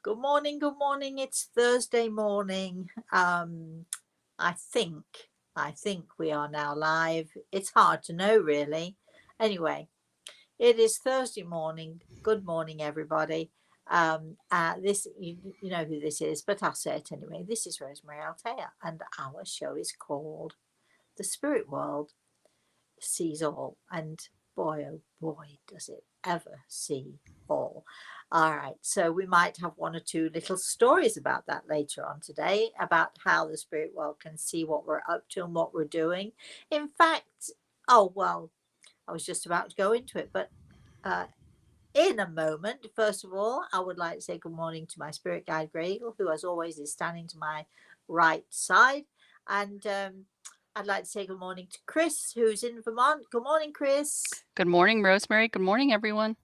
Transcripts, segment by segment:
Good morning, good morning. It's Thursday morning. I think I think we are now live. It's hard to know really. Anyway, it is Thursday morning. Good morning, everybody. This you know who this is, but I'll say it anyway. This is Rosemary Altea, and our show is called The Spirit World Sees All. And boy, oh boy, does it ever see all. All right, so we might have one or two little stories about that later on today, about how the spirit world can see what we're up to and what we're doing. In fact, oh, well, I was just about to go into it, but uh, in a moment, first of all, I would like to say good morning to my spirit guide, Grey Eagle, who, as always, is standing to my right side. And I'd like to say good morning to Chris, who's in Vermont. Good morning, Chris. Good morning, Rosemary. Good morning, everyone.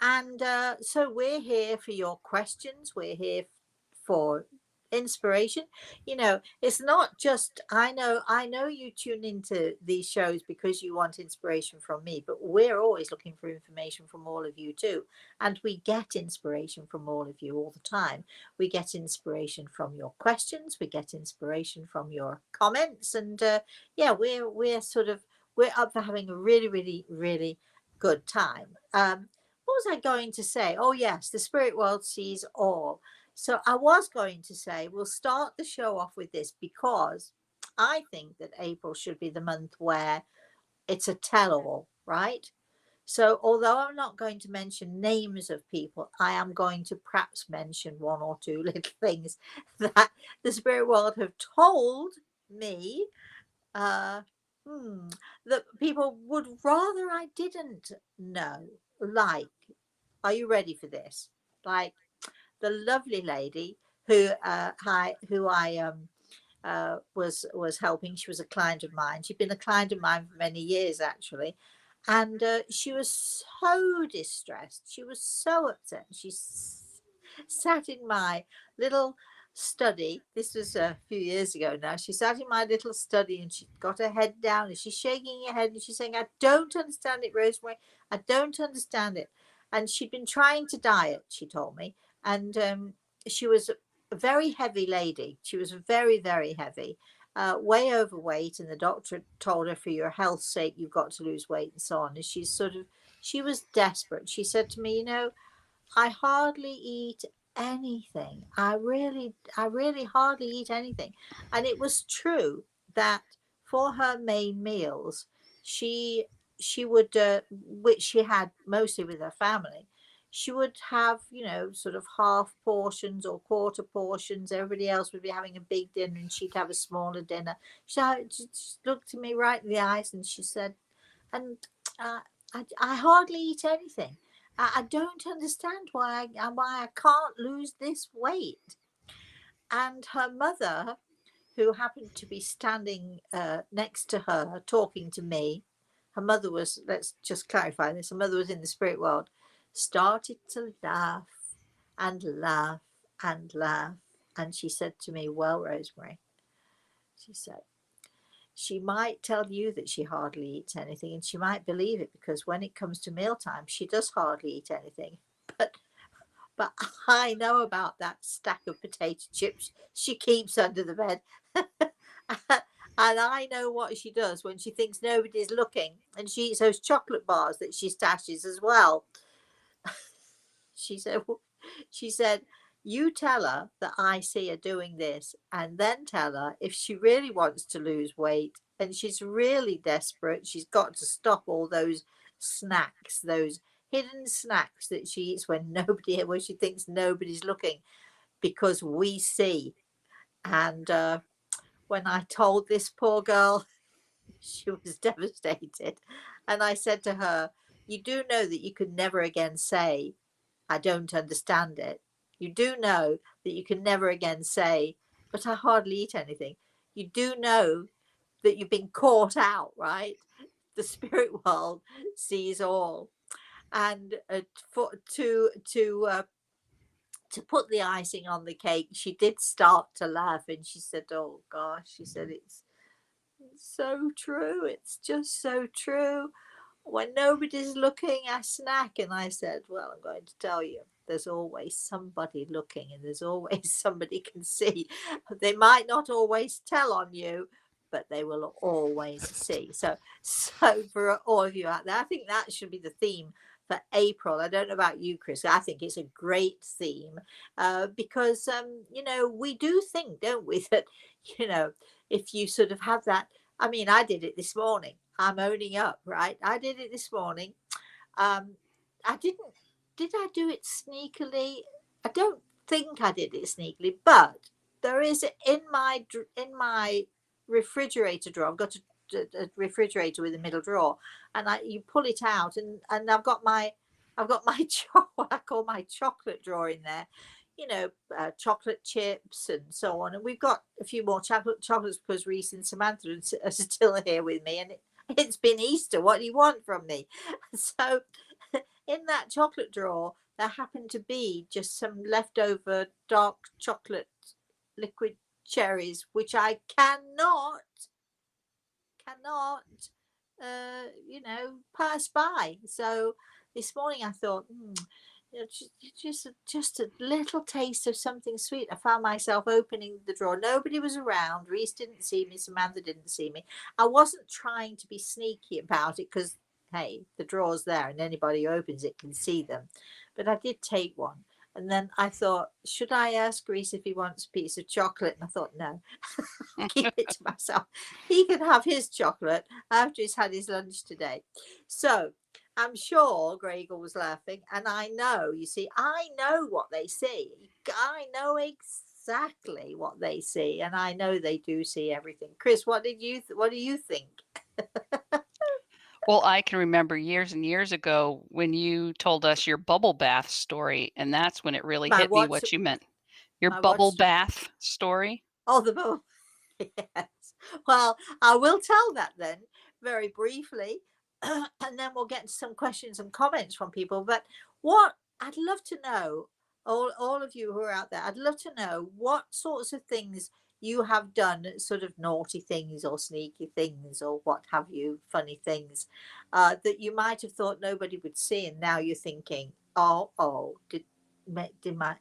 And so we're here for your questions. We're here for inspiration. You know, it's not just I know you tune into these shows because you want inspiration from me, but we're always looking for information from all of you too. And we get inspiration from all of you all the time. We get inspiration from your questions, we get inspiration from your comments, and yeah, we're up for having a really good time. What was I going to say? Oh, yes, the spirit world sees all. So I was going to say we'll start the show off with this because I think that April should be the month where it's a tell all, right? So, although I'm not going to mention names of people, I am going to perhaps mention one or two little things that the spirit world have told me uh, hmm, that people would rather I didn't know. Like, are you ready for this? Like the lovely lady who I was helping. She was a client of mine. She'd been a client of mine for many years actually, and she was so distressed. She was so upset. Sat in my little study. This was a few years ago now. She sat in my little study and she got her head down and she's shaking her head and she's saying, "I don't understand it, Rosemary. I don't understand it." And she'd been trying to diet, she told me, and she was a very heavy lady. She was very heavy, way overweight, and the doctor told her, for your health's sake, you've got to lose weight and so on. And she was desperate. She said to me, I hardly eat anything. I really hardly eat anything. And it was true that for her main meals, she she would, which she had mostly with her family, she would have, sort of half portions or quarter portions. Everybody else would be having a big dinner and she'd have a smaller dinner. She looked at me right in the eyes and she said, and uh, I hardly eat anything. I don't understand why I can't lose this weight. And her mother, who happened to be standing next to her, talking to me, her mother was, let's just clarify this, her mother was in the spirit world, started to laugh and laugh and laugh. And she said to me, "Well, Rosemary," she said, "she might tell you that she hardly eats anything, and she might believe it because when it comes to mealtime, she does hardly eat anything. But but I know about that stack of potato chips she keeps under the bed." And I know what she does when she thinks nobody's looking, and she eats those chocolate bars that she stashes as well. She said, she said, "You tell her that I see her doing this, and then tell her if she really wants to lose weight and she's really desperate, she's got to stop all those snacks, those hidden snacks that she eats when she thinks nobody's looking, because we see." And when I told this poor girl, she was devastated. And I said to her, "You do know that you could never again say, 'I don't understand it.' You do know that you can never again say, 'But I hardly eat anything.' You do know that you've been caught out, right? The spirit world sees all." And to put the icing on the cake, she did start to laugh, and she said, "Oh gosh," she said, it's so true. It's just so true. When nobody's looking, I snack." And I said, "Well, I'm going to tell you there's always somebody looking and there's always somebody can see. They might not always tell on you, but they will always see. So for all of you out there, I think that should be the theme for April. I don't know about you, Chris. I think it's a great theme because, we do think, don't we, that, you know, if you sort of have that. I mean, I did it this morning. I'm owning up, right? I did it this morning. Um, I didn't. Did I do it sneakily? I don't think I did it sneakily, but there is in my refrigerator drawer. I've got a refrigerator with a middle drawer, and you pull it out, and I've got my what I call my chocolate drawer in there. Chocolate chips and so on. And we've got a few more chocolates because Reese and Samantha are still here with me, and it's been Easter. What do you want from me? So in that chocolate drawer, there happened to be just some leftover dark chocolate liquid cherries, which I cannot pass by. So this morning I thought, just a little taste of something sweet. I found myself opening the drawer. Nobody was around. Reese didn't see me. Samantha didn't see me. I wasn't trying to be sneaky about it because, hey, the drawer's there and anybody who opens it can see them. But I did take one. And then I thought, should I ask Reese if he wants a piece of chocolate? And I thought, no, keep it to myself. He can have his chocolate after he's had his lunch today. So I'm sure Gregor was laughing. And I know, you see, I know what they see. I know exactly what they see. And I know they do see everything. Chris, what do you think? Well, I can remember years and years ago when you told us your bubble bath story, and that's when it really My hit me what? what you meant. Your My bubble what? bath story. Oh, the bubble. Yes. Well, I will tell that then very briefly, and then we'll get to some questions and comments from people. But what I'd love to know, all of you who are out there, I'd love to know what sorts of things you have done, sort of naughty things or sneaky things or what have you, funny things that you might have thought nobody would see, and now you're thinking, oh, did my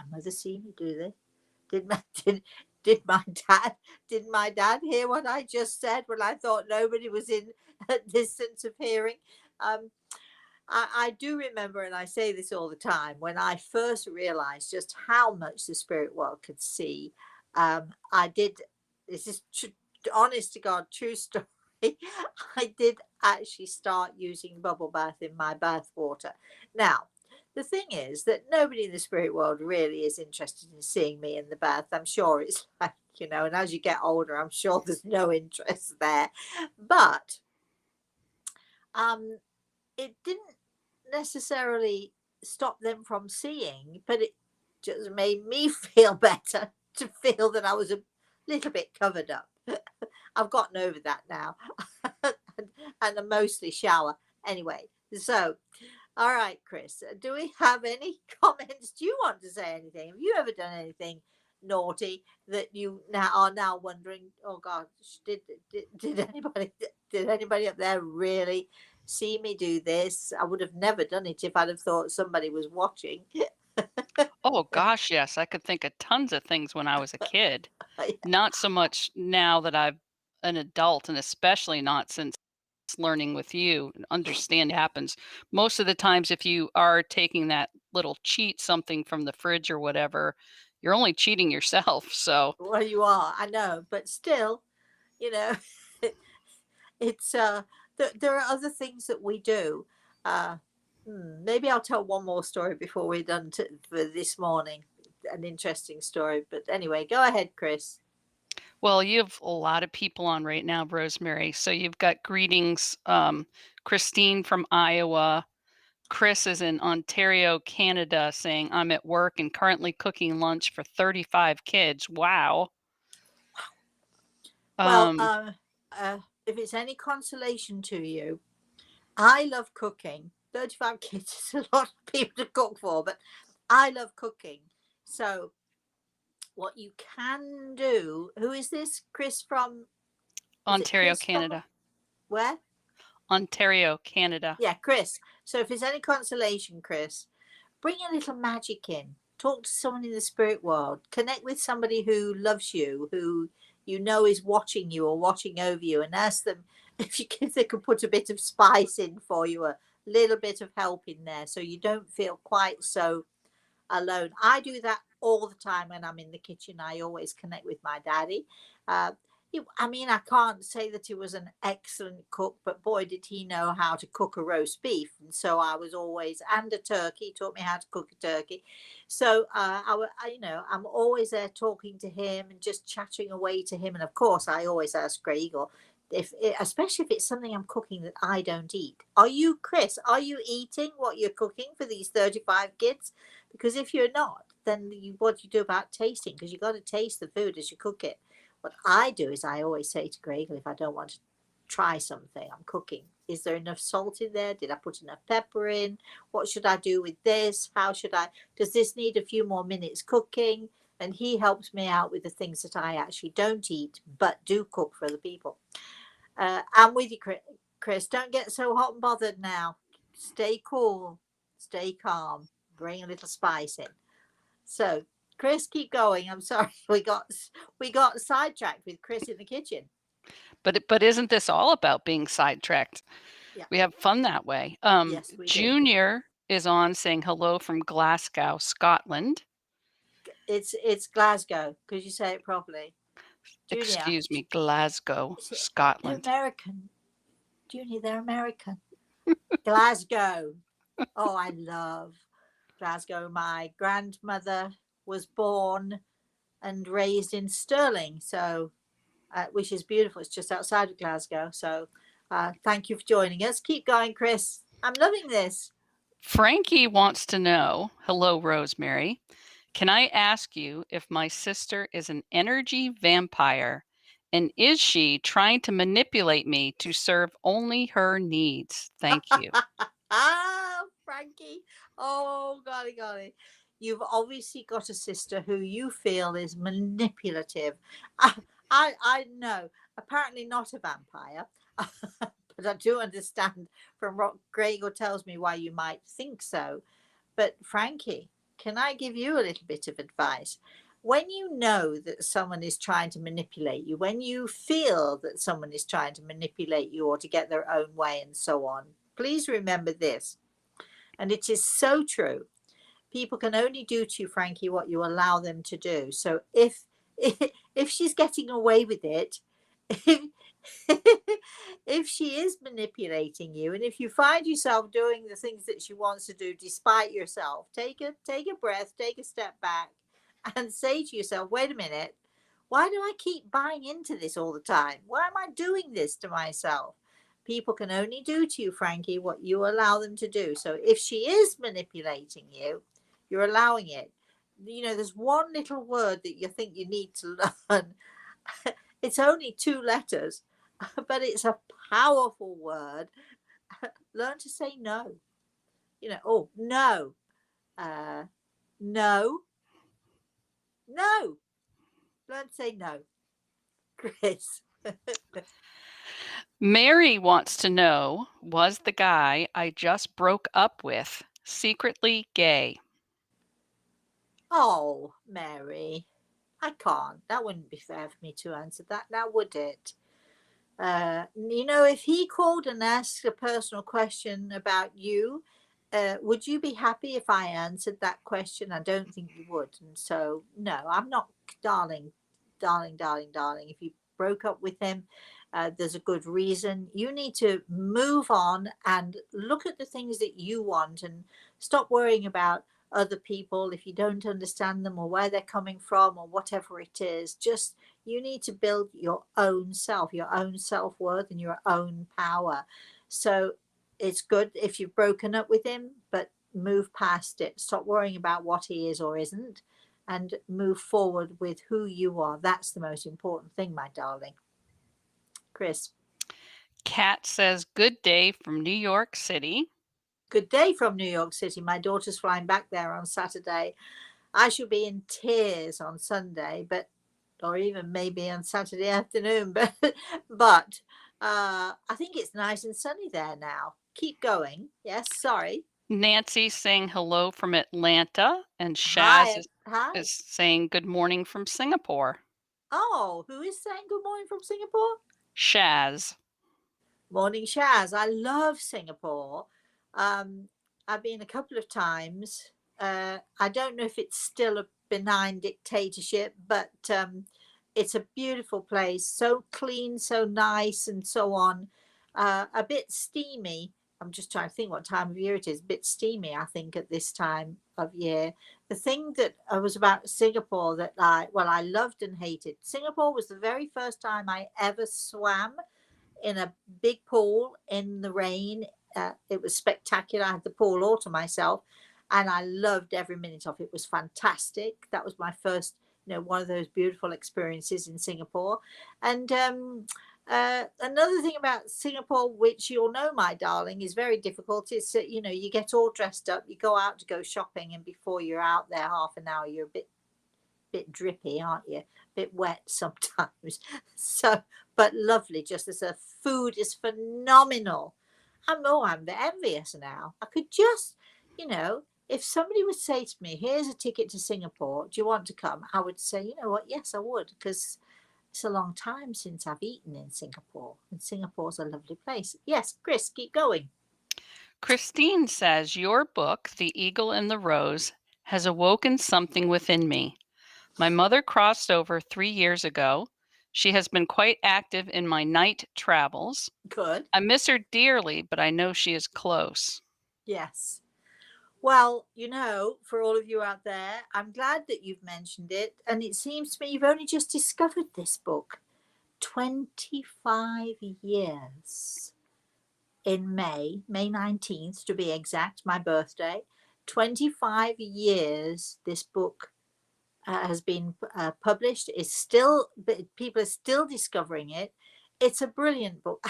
mother see me do this? Did my did, did my dad hear what I just said when I thought nobody was in a distance of hearing? Um, I do remember, and I say this all the time, when I first realized just how much the spirit world could see. I did. This is honest to God, true story. I did actually start using bubble bath in my bath water. Now, the thing is that nobody in the spirit world really is interested in seeing me in the bath. I'm sure it's like, and as you get older, I'm sure there's no interest there. But um, it didn't necessarily stop them from seeing, but it just made me feel better to feel that I was a little bit covered up. I've gotten over that now. And I mostly shower anyway. So, all right, Chris, do we have any comments? Do you want to say anything? Have you ever done anything naughty that you now are now wondering, oh God, did anybody up there really see me do this? I would have never done it if I'd have thought somebody was watching. Oh gosh, yes. I could think of tons of things when I was a kid. Not so much now that I'm an adult, and especially not since learning with you and understand happens. Most of the times, if you are taking that little cheat something from the fridge or whatever, you're only cheating yourself. So, Well, you are, I know, but still, you know, it's there are other things that we do. Uh, Maybe I'll tell one more story before we're done for this morning. An interesting story, but anyway, go ahead, Chris. well, you have a lot of people on right now, Rosemary. So you've got greetings, Christine from Iowa. Chris is in Ontario, Canada, saying, I'm at work and currently cooking lunch for 35 kids. Wow. Well, Um, if it's any consolation to you, I love cooking. 35 kids is a lot of people to cook for, but I love cooking. So what you can do, who is this? Chris from, is it Ontario, Chris from Canada. where? Ontario, Canada. Yeah, Chris. So if it's any consolation, Chris, bring a little magic in. Talk to someone in the spirit world. Connect with somebody who loves you, who you know is watching you or watching over you, and ask them if they could put a bit of spice in for you, a little bit of help in there, so you don't feel quite so alone. I do that all the time when I'm in the kitchen. I always connect with my daddy. Uh, I mean, I can't say that he was an excellent cook, but boy, did he know how to cook a roast beef. And so I was always, and a turkey, taught me how to cook a turkey. So, I'm always there talking to him and just chatting away to him. And of course, I always ask Greg, or especially if it's something I'm cooking that I don't eat. Chris, are you eating what you're cooking for these 35 kids? Because if you're not, then what do you do about tasting? Because you've got to taste the food as you cook it. What I do is I always say to Greg, if I don't want to try something I'm cooking, is there enough salt in there? Did I put enough pepper in? What should I do with this? Does this need a few more minutes cooking? And he helps me out with the things that I actually don't eat, but do cook for other people. I'm with you, Chris. Don't get so hot and bothered now. Stay cool, stay calm, bring a little spice in. So, Chris, keep going. I'm sorry, we got sidetracked with Chris in the kitchen. But isn't this all about being sidetracked? Yeah. We have fun that way. Yes, we do. Junior is on saying hello from Glasgow, Scotland. It's Glasgow, because you say it properly. Junior. Excuse me, Glasgow, They're Scotland. American. Junior, they're American. Glasgow. Oh, I love Glasgow. My grandmother was born and raised in Stirling, so which is beautiful. It's just outside of Glasgow. So thank you for joining us. Keep going, Chris. I'm loving this. Frankie wants to know, hello, Rosemary. Can I ask you if my sister is an energy vampire? And is she trying to manipulate me to serve only her needs? Thank you. Frankie. Oh, golly. You've obviously got a sister who you feel is manipulative. I know. Apparently not a vampire. But I do understand from what Gregor tells me why you might think so. But Frankie, can I give you a little bit of advice? When you know that someone is trying to manipulate you, when you feel that someone is trying to manipulate you or to get their own way and so on, please remember this. And it is so true. People can only do to you, Frankie, what you allow them to do. So if she's getting away with it, if she is manipulating you, and if you find yourself doing the things that she wants to do despite yourself, take a breath, take a step back, and say to yourself, wait a minute, why do I keep buying into this all the time? Why am I doing this to myself? People can only do to you, Frankie, what you allow them to do. So if she is manipulating you, you're allowing it. There's one little word that you think you need to learn. It's only 2 letters, but it's a powerful word. Learn to say no. Oh, no. No. No. Learn to say no. Chris. Mary wants to know, was the guy I just broke up with secretly gay? Oh, Mary. I can't. That wouldn't be fair for me to answer that now, would it? If he called and asked a personal question about you, would you be happy if I answered that question? I don't think you would. And so, no, I'm not, darling. If you broke up with him, there's a good reason. You need to move on and look at the things that you want and stop worrying about other people if you don't understand them or where they're coming from or whatever it is. Just you need to build your own self-worth and your own power. So it's good if you've broken up with him, but move past it. Stop worrying about what he is or isn't and move forward with who you are. That's the most important thing, my darling. Chris. Kat says, good day from New York City. Good day from New York City. My daughter's flying back there on Saturday. I shall be in tears on Sunday, or even maybe on Saturday afternoon. But I think it's nice and sunny there now. Keep going. Yes, sorry. Nancy saying hello from Atlanta, and Shaz Hi, hi. is saying good morning from Singapore. Oh, who is saying good morning from Singapore? Shaz. Morning, Shaz. I love Singapore. Um, I've been a couple of times. I don't know if it's still a benign dictatorship, but it's a beautiful place. So clean, so nice, and so on. A bit steamy. I'm just trying to think what time of year it is. A bit steamy, I think, at this time of year. The thing that was about Singapore that I loved and hated. Singapore was the very first time I ever swam in a big pool in the rain. It was spectacular. I had the pool all to myself, and I loved every minute of it. It was fantastic. That was my first, one of those beautiful experiences in Singapore. And another thing about Singapore, which you'll know, my darling, is very difficult. Is that you get all dressed up, you go out to go shopping, and before you're out there half an hour, you're a bit drippy, aren't you? A bit wet sometimes. So, but lovely. Just as the food is phenomenal. I'm envious now. I could just, if somebody would say to me, "Here's a ticket to Singapore. Do you want to come?" I would say, "You know what? Yes, I would," because it's a long time since I've eaten in Singapore, and Singapore's a lovely place. Yes, Chris, keep going. Christine says, your book, The Eagle and the Rose, has awoken something within me. My mother crossed over 3 years ago. She has been quite active in my night travels. Good. I miss her dearly, but I know she is close. Yes. Well, for all of you out there, I'm glad that you've mentioned it. And it seems to me you've only just discovered this book. 25 years in May 19th to be exact, my birthday. 25 years this book has been published. It's still, people are still discovering it. It's a brilliant book.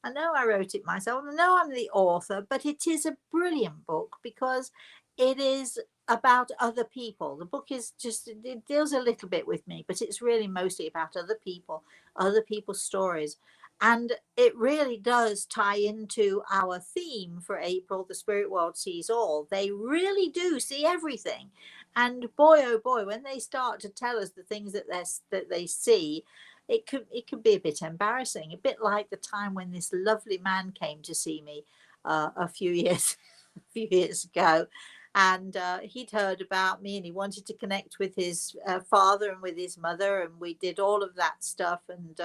I know I wrote it myself. I know I'm the author, but it is a brilliant book because it is about other people. The book is just, it deals a little bit with me, but it's really mostly about other people, other people's stories. And it really does tie into our theme for April, The Spirit World Sees All. They really do see everything. And boy, oh boy, when they start to tell us the things that they see, it could be a bit embarrassing, a bit like the time when this lovely man came to see me a few years a few years ago, and he'd heard about me and he wanted to connect with his father and with his mother, and we did all of that stuff, and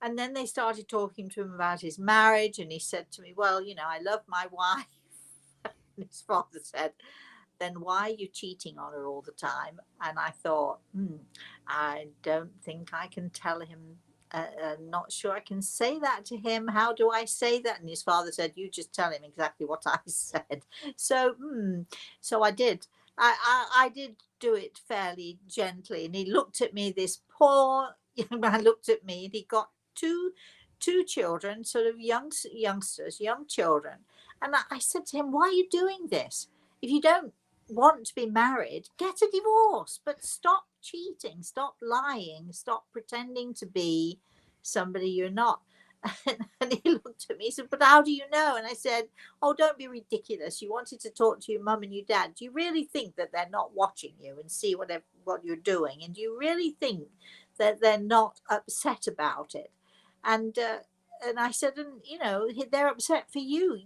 and then they started talking to him about his marriage, and he said to me, "Well, I love my wife." And his father said, "Then why are you cheating on her all the time?" And I thought, I don't think I can tell him. Not sure I can say that to him. How do I say that? And his father said, "You just tell him exactly what I said." So, so I did. I did do it fairly gently. And he looked at me. This poor young man looked at me, and he got two children, sort of youngsters, young children. And I said to him, "Why are you doing this? If you don't want to be married, get a divorce, but stop cheating, stop lying, stop pretending to be somebody you're not." And he looked at me, he said, "But how do you know?" And I said, "Oh, don't be ridiculous. You wanted to talk to your mum and your dad. Do you really think that they're not watching you and see what you're doing? And do you really think that they're not upset about it?" And I said, "And they're upset for you.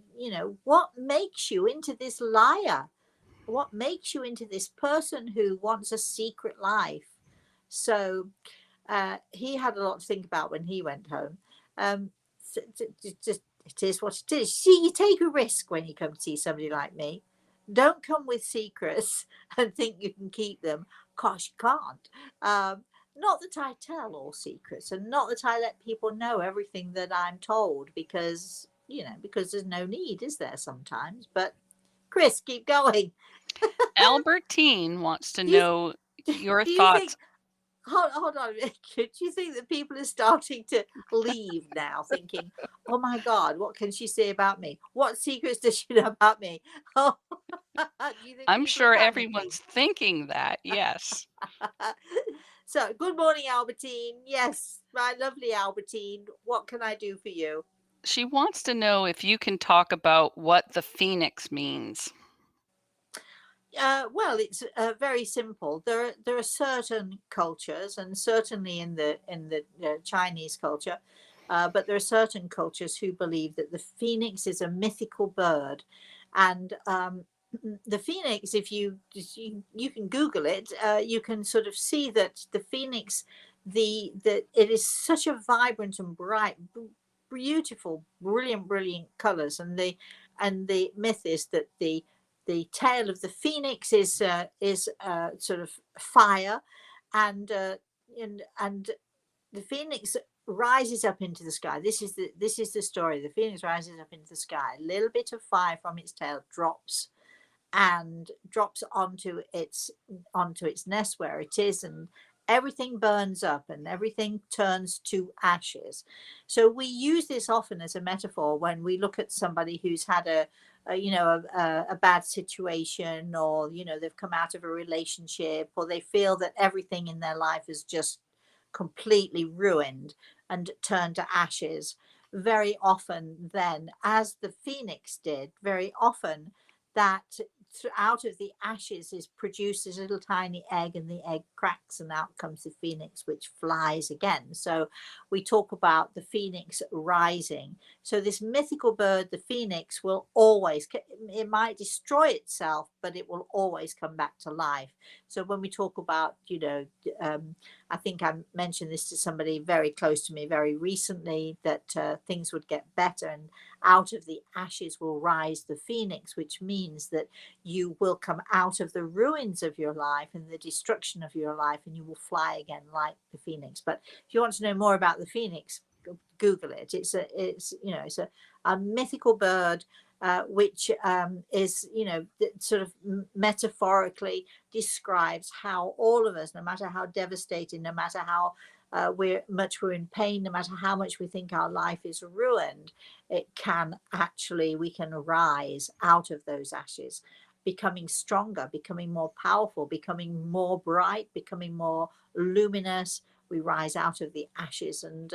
What makes you into this liar? What makes you into this person who wants a secret life?" So he had a lot to think about when he went home. Um, just it is what it is. See, you take a risk when you come to see somebody like me. Don't come with secrets and think you can keep them. Gosh, you can't. Not that I tell all secrets, and not that I let people know everything that I'm told, because because there's no need, is there, sometimes? But Chris, keep going. Albertine wants to Do you know your do you think? thoughts. Hold on a minute. Do you think that people are starting to leave now, thinking, "Oh my God, what can she say about me? What secrets does she know about me?" Oh, do you think I'm people are sure panicking? everyone's thinking that, yes. So, good morning, Albertine. Yes, my lovely Albertine. What can I do for you? She wants to know if you can talk about what the phoenix means. Well, it's very simple. There are certain cultures, and certainly in the Chinese culture, but there are certain cultures who believe that the phoenix is a mythical bird, and the phoenix, if you can Google it, you can sort of see that the phoenix, the it is such a vibrant and bright, beautiful, brilliant colors, and the myth is that the tail of the phoenix is sort of fire, and and the phoenix rises up into the sky. This is the story. The phoenix rises up into the sky. A little bit of fire from its tail drops onto its nest where it is, and everything burns up and everything turns to ashes. So we use this often as a metaphor when we look at somebody who's had a bad situation, or they've come out of a relationship, or they feel that everything in their life is just completely ruined and turned to ashes. Very often then, as the phoenix did, very often that out of the ashes is produced this little tiny egg, and the egg cracks, and out comes the phoenix, which flies again. So we talk about the phoenix rising. So this mythical bird, the phoenix, will always, it might destroy itself, but it will always come back to life. So when we talk about, I think I mentioned this to somebody very close to me very recently, that things would get better, and out of the ashes will rise the phoenix, which means that you will come out of the ruins of your life and the destruction of your life, and you will fly again like the phoenix. But if you want to know more about the phoenix, Google it. It's a mythical bird, which is, sort of metaphorically describes how all of us, no matter how devastating, no matter how we're in pain, no matter how much we think our life is ruined, we can rise out of those ashes, becoming stronger, becoming more powerful, becoming more bright, becoming more luminous. We rise out of the ashes, and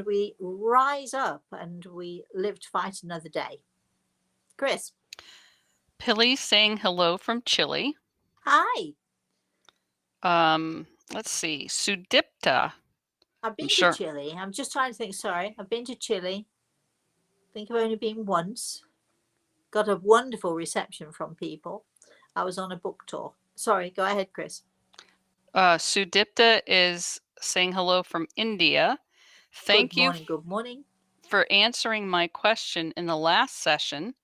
we rise up, and we live to fight another day. Chris, Pilly saying hello from Chile. hi. Let's see. Sudipta. I've I'm been to sure. Chile. I'm just trying to think. Sorry, I've been to Chile. I think I've only been once. Got a wonderful reception from people. I was on a book tour. Sorry, go ahead, Chris. Sudipta is saying hello from India. Good Thank you morning. Good morning. for answering my question in the last session.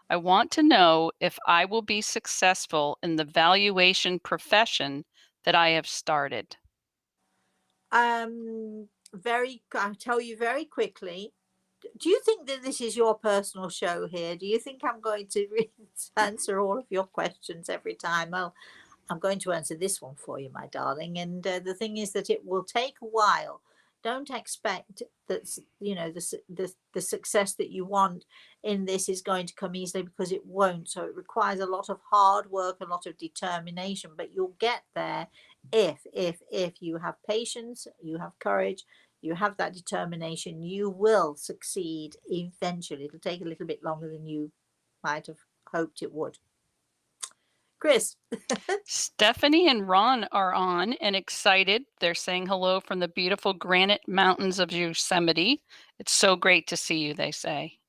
I want to know if I will be successful in the valuation profession that I have started. I'll tell you very quickly. Do you think that this is your personal show here? Do you think I'm going to answer all of your questions every time? Well, I'm going to answer this one for you, my darling. And the thing is that it will take a while. Don't expect that the success that you want in this is going to come easily, because it won't. So it requires a lot of hard work, a lot of determination, but you'll get there if you have patience, you have courage, you have that determination. You will succeed eventually. It'll take a little bit longer than you might have hoped it would. Chris. Stephanie and Ron are on and excited. They're saying hello from the beautiful granite mountains of Yosemite. It's so great to see you, they say.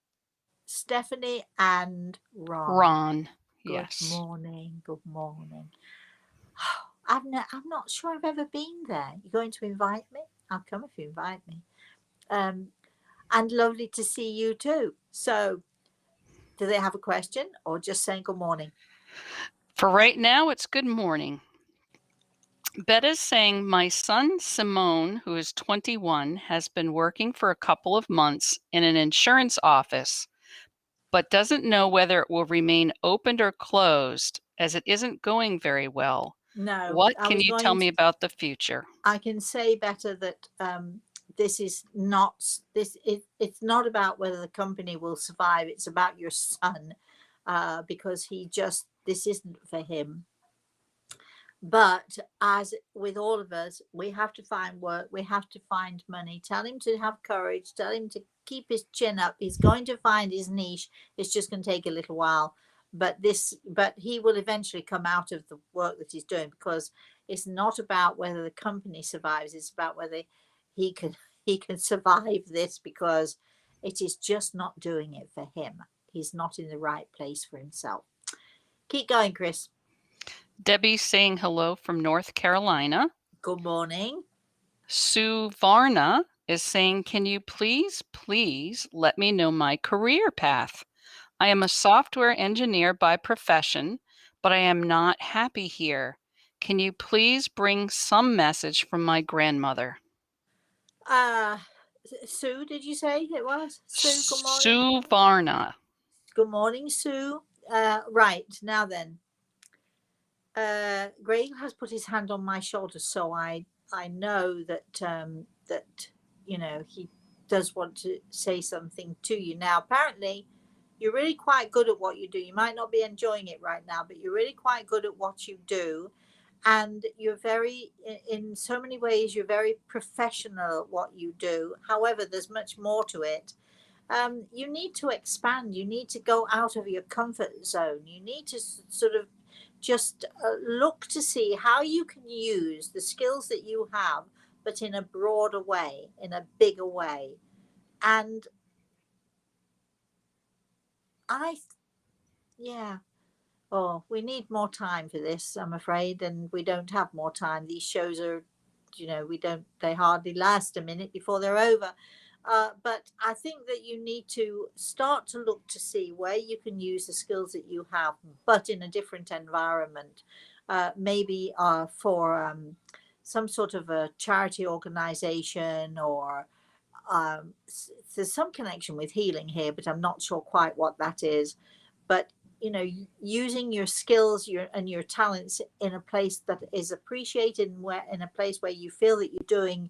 Stephanie and Ron. Ron, Good yes. morning. Good morning. I'm not sure I've ever been there. You're going to invite me? I'll come if you invite me. And lovely to see you too. So, do they have a question, or just saying good morning? For right now, it's good morning. Betta's saying, my son Simone, who is 21, has been working for a couple of months in an insurance office, but doesn't know whether it will remain opened or closed as it isn't going very well. No, What I can was you tell going me to. about the future? I can say better that this is not it's not about whether the company will survive. It's about your son, because this isn't for him. But as with all of us, we have to find work, we have to find money. Tell him to have courage, tell him to keep his chin up. He's going to find his niche. It's just going to take a little while, but he will eventually come out of the work that he's doing, because it's not about whether the company survives. It's about whether he can survive this, because it is just not doing it for him. He's not in the right place for himself. Keep going, Chris. Debbie's saying hello from North Carolina. Good morning. Sue Varna is saying, can you please let me know my career path? I am a software engineer by profession, but I am not happy here. Can you please bring some message from my grandmother? Sue, did you say it was? Sue, good morning. Sue Varna. Good morning, Sue. Right, now then. Greg has put his hand on my shoulder, so I know that he does want to say something to you. Now, apparently, you're really quite good at what you do. You might not be enjoying it right now, but you're really quite good at what you do, and you're very, in so many ways, you're very professional at what you do. However, there's much more to it. You need to expand. You need to go out of your comfort zone. You need to sort of just look to see how you can use the skills that you have, but in a broader way, in a bigger way. And yeah. Oh, we need more time for this, I'm afraid, and we don't have more time. These shows are, they hardly last a minute before they're over. But I think that you need to start to look to see where you can use the skills that you have, but in a different environment. Maybe for some sort of a charity organization, or there's some connection with healing here, but I'm not sure quite what that is. But using your skills and your talents in a place that is appreciated, and in a place where you feel that you're doing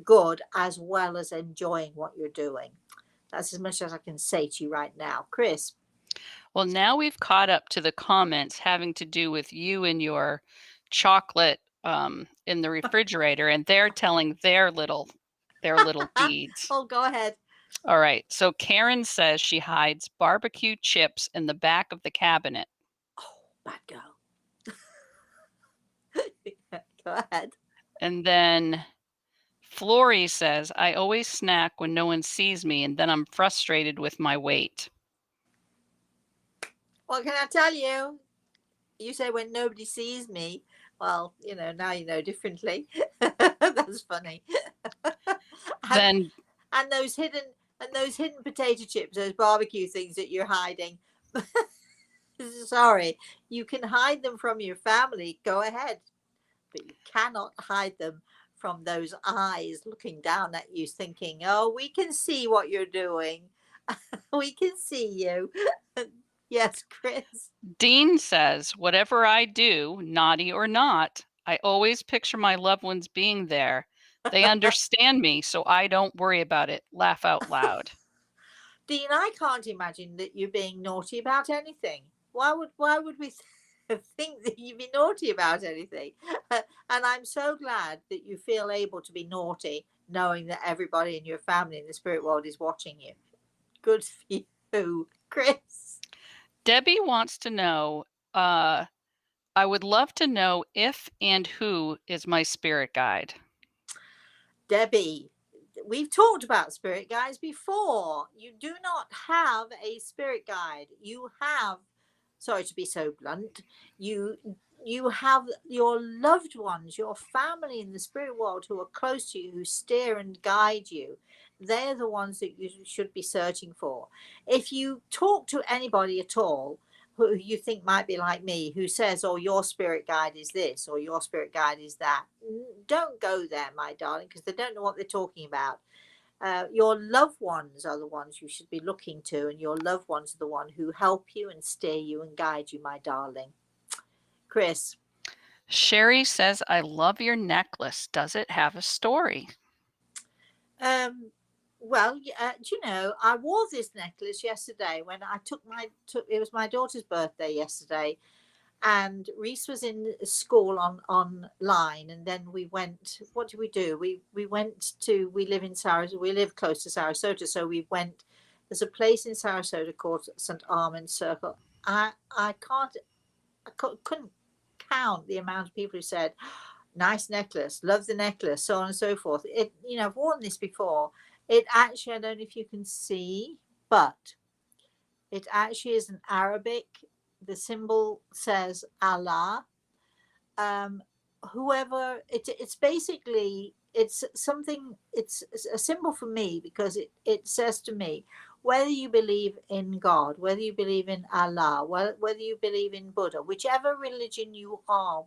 good, as well as enjoying what you're doing. That's as much as I can say to you right now. Chris. Well, now we've caught up to the comments having to do with you and your chocolate in the refrigerator, and they're telling their little deeds. Oh, go ahead. All right. So Karen says she hides barbecue chips in the back of the cabinet. Oh, bad girl. Go ahead. And then Flory says, I always snack when no one sees me, and then I'm frustrated with my weight. What can I tell you? You say when nobody sees me. Well, now you know differently. That's funny. Then and those hidden potato chips, those barbecue things that you're hiding. Sorry, you can hide them from your family. Go ahead, but you cannot hide them from those eyes looking down at you, thinking, "Oh, we can see what you're doing. We can see you." Yes, Chris. Dean says, whatever I do, naughty or not, I always picture my loved ones being there. They understand me, so I don't worry about it. Laugh out loud. Dean, I can't imagine that you're being naughty about anything. Why would we think that you'd be naughty about anything? And I'm so glad that you feel able to be naughty, knowing that everybody in your family in the spirit world is watching you. Good for you, Chris. Debbie wants to know, I would love to know if and who is my spirit guide. Debbie, we've talked about spirit guides before. You do not have a spirit guide. You have, sorry to be so blunt, you have your loved ones, your family in the spirit world, who are close to you, who steer and guide you. They're the ones that you should be searching for. If you talk to anybody at all who you think might be like me, who says, "Oh, your spirit guide is this," or "Your spirit guide is that," don't go there, my darling, because they don't know what they're talking about. Your loved ones are the ones you should be looking to, and your loved ones are the one who help you and steer you and guide you, my darling. Chris. Sherry says, I love your necklace. Does it have a story? Well, I wore this necklace yesterday when it was my daughter's birthday yesterday. and Reese was in school online, and then we went. What did we do? We went to. We live in Sarasota. We live close to Sarasota, so we went. There's a place in Sarasota called St. Armand's Circle. I can't. Couldn't count the amount of people who said, "Nice necklace, love the necklace," so on and so forth. It, I've worn this before. It actually, I don't know if you can see, but it actually is an Arabic. The symbol says Allah. Um, Whoever it's basically, it's something. It's a symbol for me because it says to me, whether you believe in God, whether you believe in Allah, whether you believe in Buddha, whichever religion you are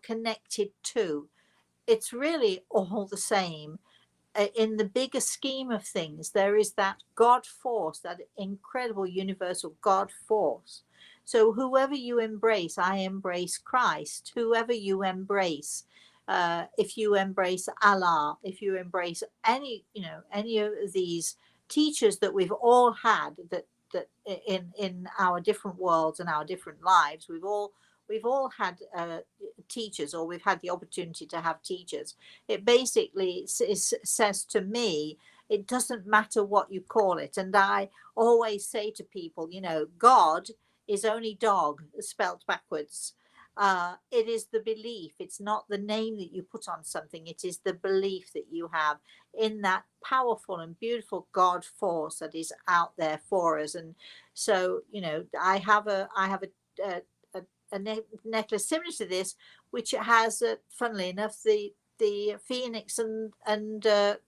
connected to, it's really all the same. In the bigger scheme of things, there is that God force, that incredible universal God force. So whoever you embrace, I embrace Christ. Whoever you embrace, if you embrace Allah, if you embrace any of these teachers that we've all had, that in our different worlds and our different lives, we've all had teachers, or we've had the opportunity to have teachers. It basically says to me, it doesn't matter what you call it. And I always say to people, God is only dog spelt backwards. It is the belief. It's not the name that you put on something. It is the belief that you have in that powerful and beautiful God force that is out there for us. And so, I have a necklace similar to this, which has, funnily enough, the phoenix and the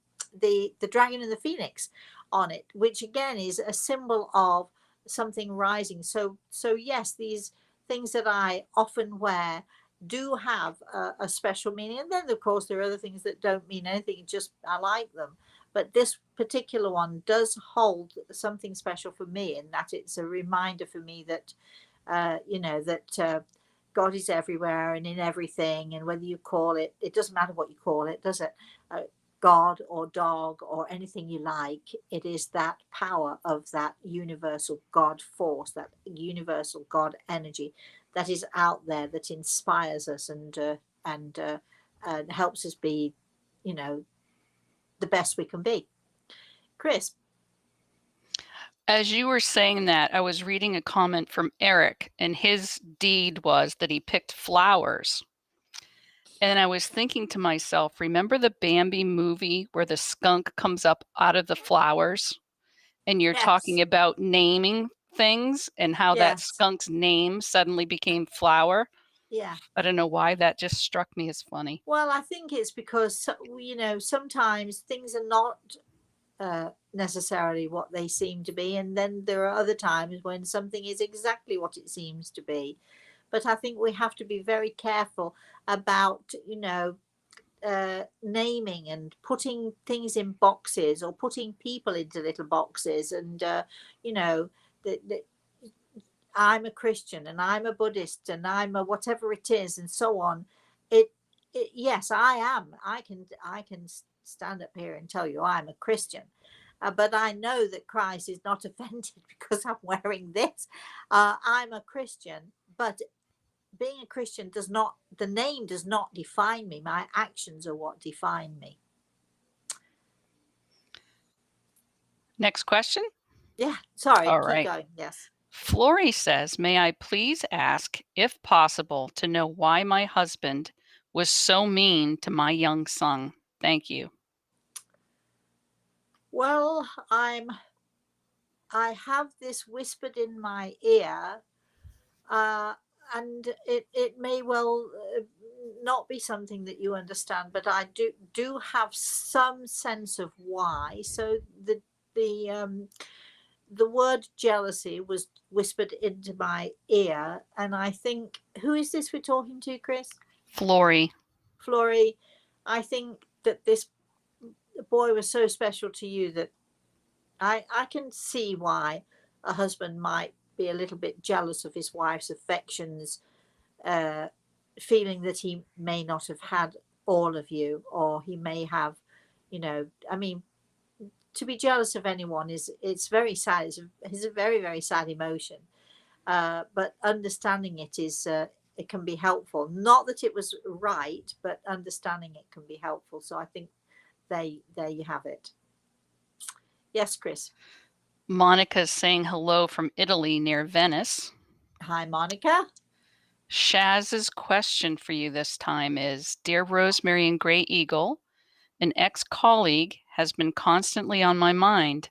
dragon and the phoenix on it, which again is a symbol of something rising. So yes, these things that I often wear do have a special meaning, and then of course there are other things that don't mean anything, just I like them. But this particular one does hold something special for me, in that it's a reminder for me that God is everywhere and in everything, and whether you call it, it doesn't matter what you call it, does it? God or dog or anything you like, it is that power of that universal God force, that universal God energy that is out there, that inspires us and helps us be, the best we can be. Chris? As you were saying that, I was reading a comment from Eric, and his deed was that he picked flowers. And I was thinking to myself, remember the Bambi movie where the skunk comes up out of the flowers? And you're talking Yes. about naming things and how that Yes. skunk's name suddenly became flower. Yeah. I don't know why that just struck me as funny. Well, I think it's because, sometimes things are not necessarily what they seem to be, and then there are other times when something is exactly what it seems to be. But I think we have to be very careful about, naming and putting things in boxes, or putting people into little boxes, and you know, that I'm a Christian and I'm a Buddhist and I'm a whatever it is, and so on. Yes, I am. I can stand up here and tell you I'm a Christian, but I know that Christ is not offended because I'm wearing this. I'm a Christian, but being a Christian does not. The name does not define me. My actions are what define me. Next question. Yeah. Sorry. All Keep right. going. Yes. Flory says, may I please ask, if possible, to know why my husband was so mean to my young son? Thank you. Well, I have this whispered in my ear, uh, and it may well not be something that you understand, but I do have some sense of why. So the word jealousy was whispered into my ear, and I think, who is this we're talking to, Chris? Flory. Flory. I think that this boy was so special to you that I can see why a husband might be a little bit jealous of his wife's affections, uh, feeling that he may not have had all of you, or he may have, I mean, to be jealous of anyone it's very sad. It's a very, very sad emotion. but understanding it is it can be helpful. Not that it was right, but understanding it can be helpful. So I think there you have it. Yes, Chris. Monica's saying hello from Italy near Venice. Hi, Monica. Shaz's question for you this time is, Dear Rosemary and Grey Eagle, an ex-colleague has been constantly on my mind.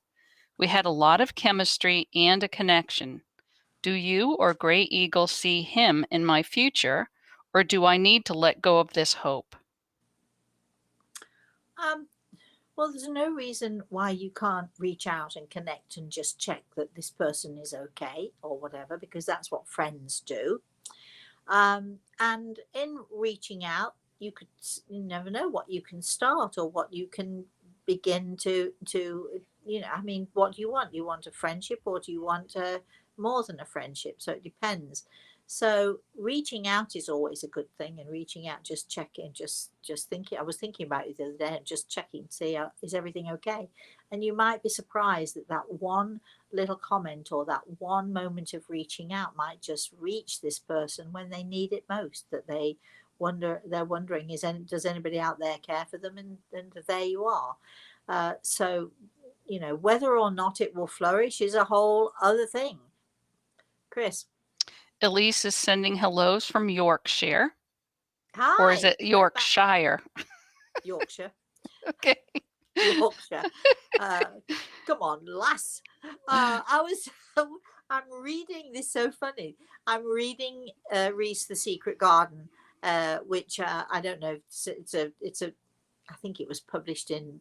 We had a lot of chemistry and a connection. Do you or Grey Eagle see him in my future, or do I need to let go of this hope? Well, there's no reason why you can't reach out and connect and just check that this person is okay or whatever, because that's what friends do. And in reaching out, you never know what you can start or what you can begin to I mean, what do you want? You want a friendship, or do you want more than a friendship? So it depends. So reaching out is always a good thing, and reaching out, just checking, just thinking. I was thinking about it the other day, just checking, see is everything okay, and you might be surprised that that one little comment or that one moment of reaching out might just reach this person when they need it most. That they're wondering, does anybody out there care for them? And there you are. So whether or not it will flourish is a whole other thing. Chris. Elise is sending hellos from Yorkshire. Hi. Or is it Yorkshire? Yorkshire. Okay. Yorkshire. Come on, lass. I'm reading this, so funny. I'm reading Reese the Secret Garden, which I don't know. It's a I think it was published in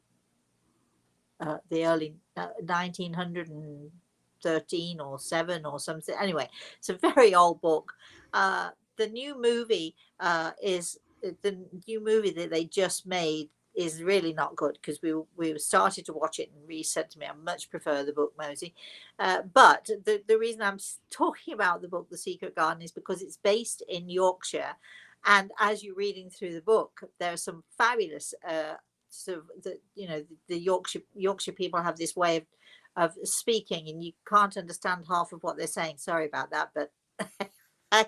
the early 1913 or 7 or something. Anyway, it's a very old book. The new movie is the new movie that they just made is really not good, because we started to watch it and Reese said to me, I much prefer the book, Mosey. But the reason I'm talking about the book The Secret Garden is because it's based in Yorkshire, and as you're reading through the book, there are some fabulous so the Yorkshire people have this way of speaking, and you can't understand half of what they're saying. Sorry about that, but I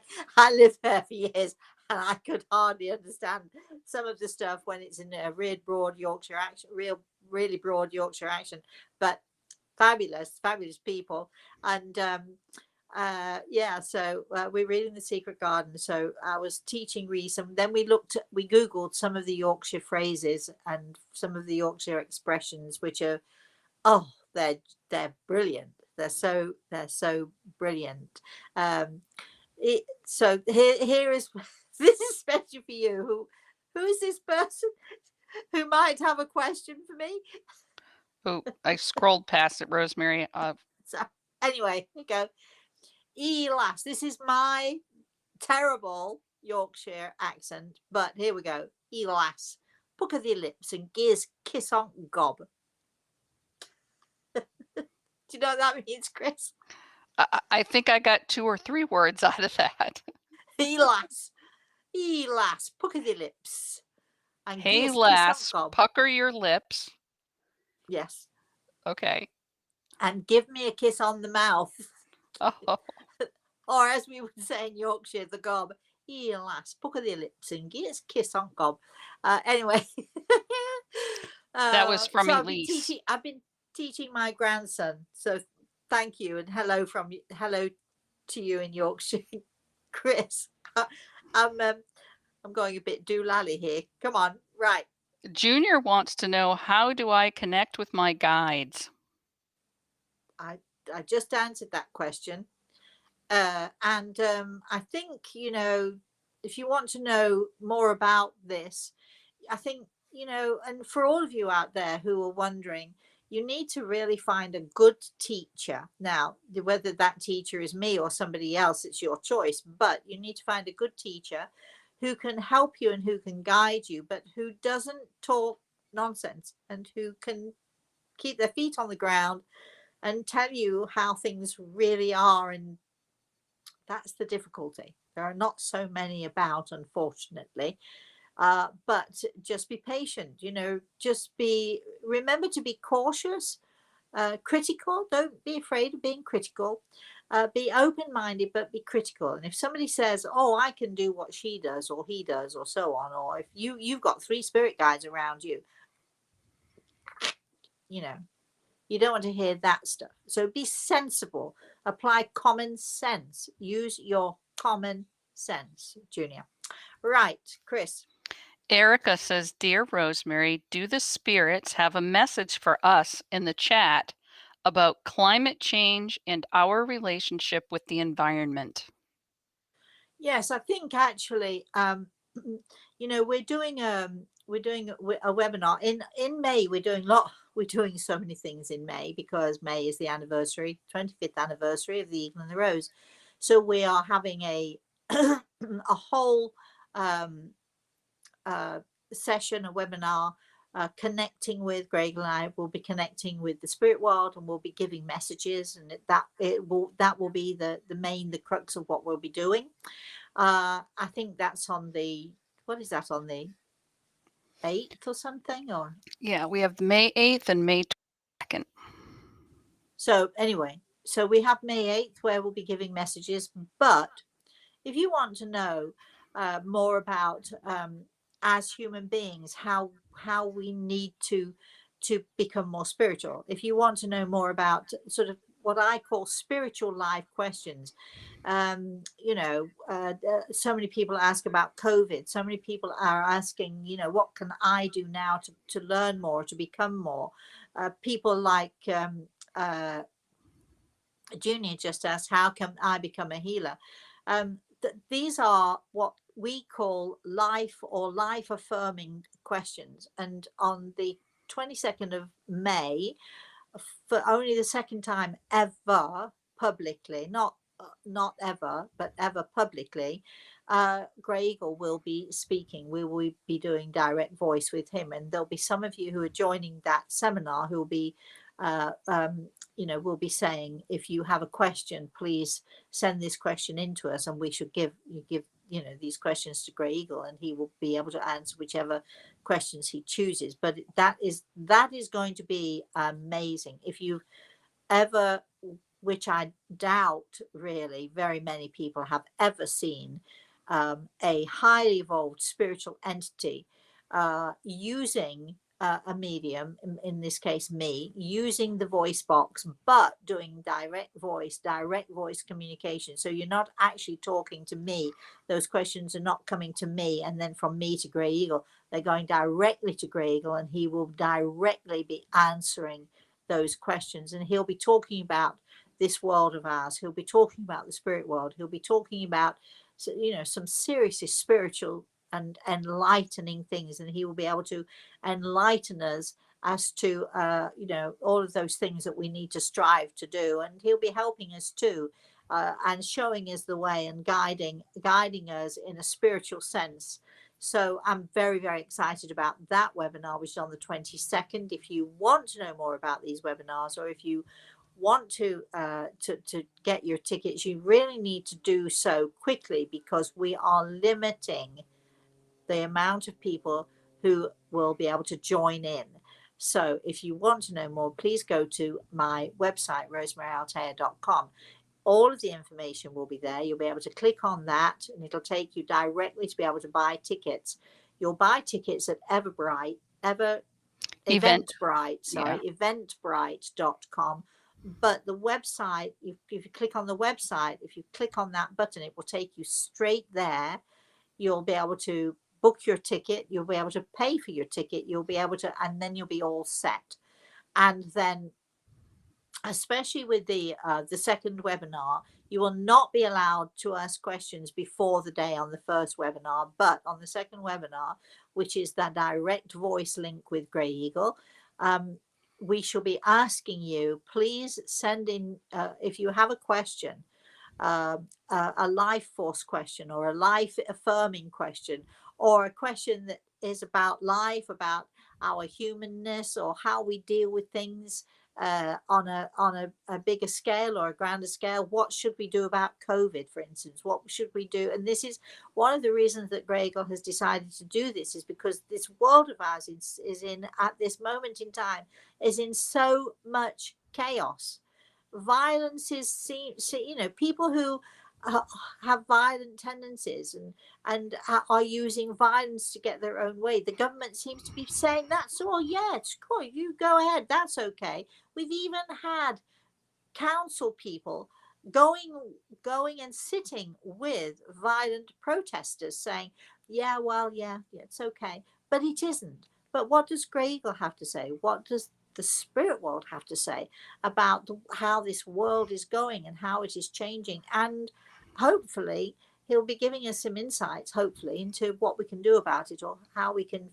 lived there for years and I could hardly understand some of the stuff when it's in a really broad Yorkshire accent, really broad Yorkshire accent. But fabulous people. And so we're reading The Secret Garden. So I was teaching Reese, and then we Googled some of the Yorkshire phrases and some of the Yorkshire expressions, which are, they're brilliant. They're so brilliant. So here is this is special for you. Who is this person who might have a question for me? Oh, I scrolled past it, Rosemary. So anyway, here we go. Lass, this is my terrible Yorkshire accent, but here we go. Lass, pucker the lips and gears kiss on gob. Do you know what that means, Chris? I think I got 2 or 3 words out of that. Lass, pucker the lips. And hey, lass, pucker your lips. Yes. Okay. And give me a kiss on the mouth. Oh. Or as we would say in Yorkshire, the gob. Lass, pucker the lips and give us a kiss on gob. Anyway. That was from so Elise. I've been teaching my grandson. So thank you, and hello to you in Yorkshire, Chris. I'm going a bit doolally here. Come on, right. Junior wants to know, how do I connect with my guides? I just answered that question. And I think, if you want to know more about this, I think, and for all of you out there who are wondering, you need to really find a good teacher. Now, whether that teacher is me or somebody else, it's your choice, but you need to find a good teacher who can help you and who can guide you, but who doesn't talk nonsense and who can keep their feet on the ground and tell you how things really are. And that's the difficulty. There are not so many about, unfortunately. But just be patient, remember to be cautious, critical. Don't be afraid of being critical. Be open-minded, but be critical. And if somebody says, "Oh, I can do what she does or he does," or so on, or if you've got 3 spirit guides around you, you know, you don't want to hear that stuff. So be sensible. Apply common sense. Use your common sense, Junior. Right, Chris. Erica says, "Dear Rosemary, do the spirits have a message for us in the chat about climate change and our relationship with the environment?" Yes, I think actually, we're doing a webinar in May. We're doing so many things in May because May is the 25th anniversary of the Eagle and the Rose. So we are having a a whole um, session, a webinar, connecting with Greg, and I will be connecting with the spirit world, and we'll be giving messages, and that will be the crux of what we'll be doing. I think that's on the, what is that, on the 8th or something, or Yeah, we have May 8th and May 2nd. so anyway, so we have May 8th where we'll be giving messages. But if you want to know more about, as human beings, how we need to become more spiritual, if you want to know more about sort of what I call spiritual life questions, so many people ask about COVID. So many people are asking, what can I do now to learn more, to become more? People like Junior just asked, how can I become a healer? These are what we call life or life affirming questions. And on the 22nd of May, for only the second time ever publicly, not ever, but ever publicly, Grey Eagle will be speaking. We will be doing direct voice with him, and there'll be some of you who are joining that seminar who will be will be saying, if you have a question, please send this question in to us, and we should give these questions to Grey Eagle, and he will be able to answer whichever questions he chooses. But that is going to be amazing. If you've ever, which I doubt really very many people have ever seen, a highly evolved spiritual entity using a medium, in this case me, using the voice box, but doing direct voice communication. So you're not actually talking to me. Those questions are not coming to me and then from me to Grey Eagle. They're going directly to Grey Eagle, and he will directly be answering those questions. And he'll be talking about this world of ours. He'll be talking about the spirit world. He'll be talking about, some seriously spiritual and enlightening things, and he will be able to enlighten us as to all of those things that we need to strive to do. And he'll be helping us too, and showing us the way and guiding us in a spiritual sense. So I'm very, very excited about that webinar, which is on the 22nd. If you want to know more about these webinars, or if you want to get your tickets, you really need to do so quickly, because we are limiting the amount of people who will be able to join in. So if you want to know more, please go to my website, rosemaryaltea.com. All of the information will be there. You'll be able to click on that, and it'll take you directly to be able to buy tickets. You'll buy tickets at Eventbrite.com. But the website, if you click on the website, if you click on that button, it will take you straight there. You'll be able to book your ticket. You'll be able to pay for your ticket. You'll be able to, and then you'll be all set. And then, especially with the second webinar, you will not be allowed to ask questions before the day on the first webinar, but on the second webinar, which is that direct voice link with Grey Eagle, we shall be asking you, please send in, if you have a question, a life force question, or a life affirming question, or a question that is about life, about our humanness, or how we deal with things on a bigger scale or a grander scale. What should we do about COVID, for instance? What should we do? And this is one of the reasons that Grey Eagle has decided to do this, is because this world of ours is in, at this moment in time, is in so much chaos. violence is seen, you know, people who uh, have violent tendencies and are using violence to get their own way. The government seems to be saying that's all. Yeah, it's cool. You go ahead. That's okay. We've even had council people going and sitting with violent protesters saying, yeah, well, yeah, it's okay. But it isn't. But what does Grey Eagle have to say? What does the spirit world have to say about how this world is going and how it is changing? And hopefully he'll be giving us some insights, hopefully, into what we can do about it, or how we can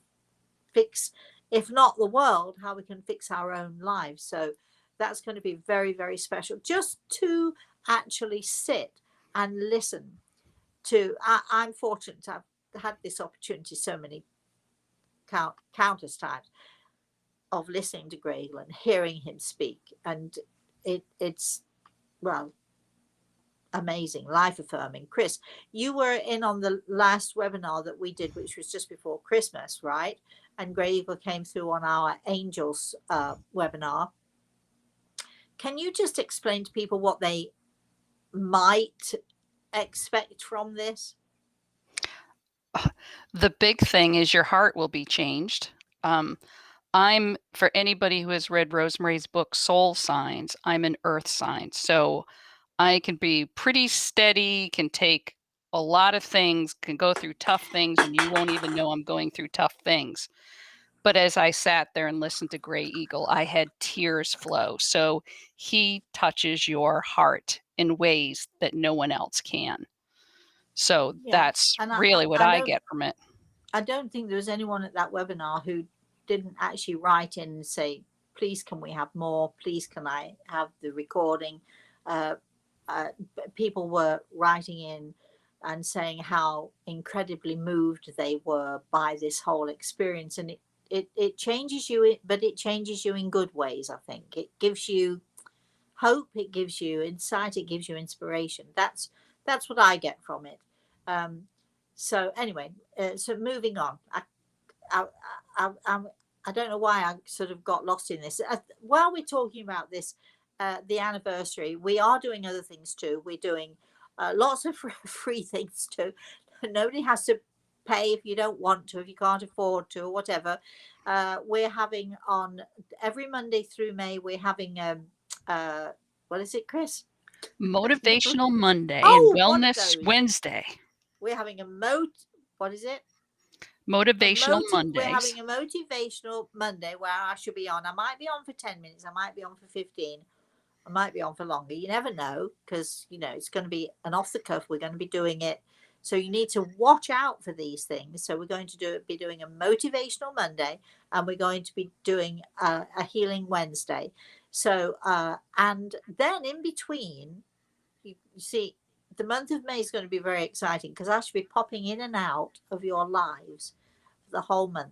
fix, if not the world, how we can fix our own lives. So that's going to be very, very special, just to actually sit and listen to. I'm fortunate to have had this opportunity so many countless times of listening to Greg and hearing him speak, and it's, well, amazing, life affirming. Chris, you were in on the last webinar that we did, which was just before Christmas, right? And Grey Eagle came through on our angels webinar. Can you just explain to people what they might expect from this? The big thing is your heart will be changed. I'm for anybody who has read Rosemary's book, Soul Signs, I'm an earth sign. So I can be pretty steady, can take a lot of things, can go through tough things, and you won't even know I'm going through tough things. But as I sat there and listened to Grey Eagle, I had tears flow. So he touches your heart in ways that no one else can. So Yeah, that's and really what I get from it. I don't think there was anyone at that webinar who didn't actually write in and say, please, can we have more? Please, can I have the recording? Uh, People were writing in and saying how incredibly moved they were by this whole experience. And it changes you, but it changes you in good ways, I think. It gives you hope, it gives you insight, it gives you inspiration. That's what I get from it. So anyway, so moving on. I, I, I don't know why I sort of got lost in this. While we're talking about this, the anniversary, we are doing other things too. We're doing lots of free things too. Nobody has to pay if you don't want to, if you can't afford to, or whatever. We're having on every Monday through May, we're having, what is it, Chris? Motivational Monday and Oh, one of Wellness those. Wednesday. We're having what is it? Motivational We're Mondays. having a motivational Monday where I should be on. I might be on for 10 minutes. I might be on for 15. I might be on for longer. You never know, because, you know, it's going to be an off the cuff. We're going to be doing it. So you need to watch out for these things. So we're going to be doing a motivational Monday, and we're going to be doing a healing Wednesday. So, and then in between, you see, the month of May is going to be very exciting because I should be popping in and out of your lives the whole month.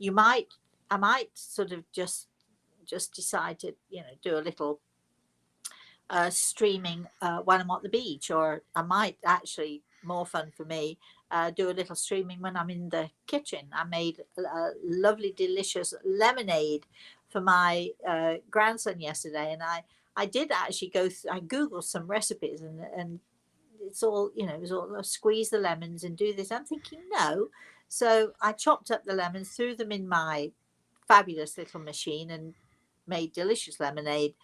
I might sort of just decide to, you know, do a little streaming when I'm at the beach, or I might actually, more fun for me, do a little streaming when I'm in the kitchen. I made a lovely, delicious lemonade for my grandson yesterday, and I did actually I googled some recipes, and it's all, you know, it was all squeeze the lemons and do this. I'm thinking no, so I chopped up the lemons, threw them in my fabulous little machine, and made delicious lemonade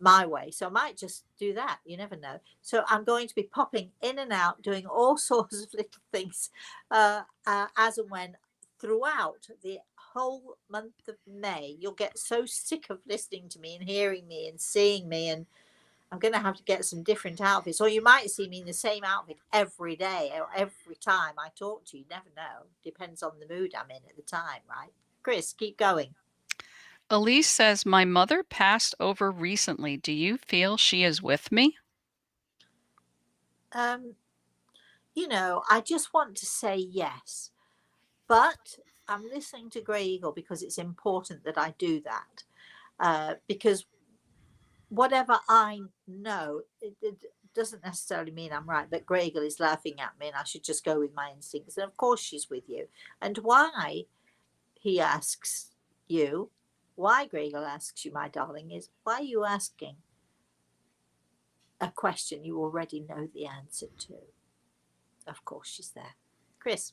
my way. So I might just do that. You never know. So I'm going to be popping in and out, doing all sorts of little things as and when throughout the whole month of May. You'll get so sick of listening to me and hearing me and seeing me, and I'm going to have to get some different outfits. Or you might see me in the same outfit every day or every time I talk to you. You never know. Depends on the mood I'm in at the time, right? Chris, keep going. Elise says, my mother passed over recently. Do you feel she is with me? Um, you know, I just want to say yes, but I'm listening to Grey Eagle because it's important that I do that. Because whatever I know, it doesn't necessarily mean I'm right, but Grey Eagle is laughing at me and I should just go with my instincts. And of course, she's with you. And why, he asks you, why Grey Eagle asks you, my darling, is why are you asking? a question you already know the answer to. Of course, she's there. Chris.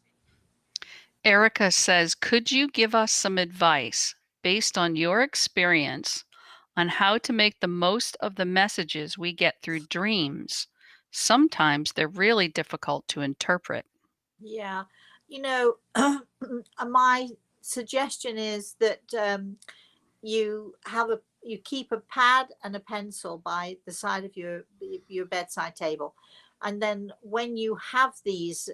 Erica says, could you give us some advice based on your experience on how to make the most of the messages we get through dreams? Sometimes they're really difficult to interpret. Yeah, you know, my suggestion is that you keep a pad and a pencil by the side of your bedside table, and then when you have these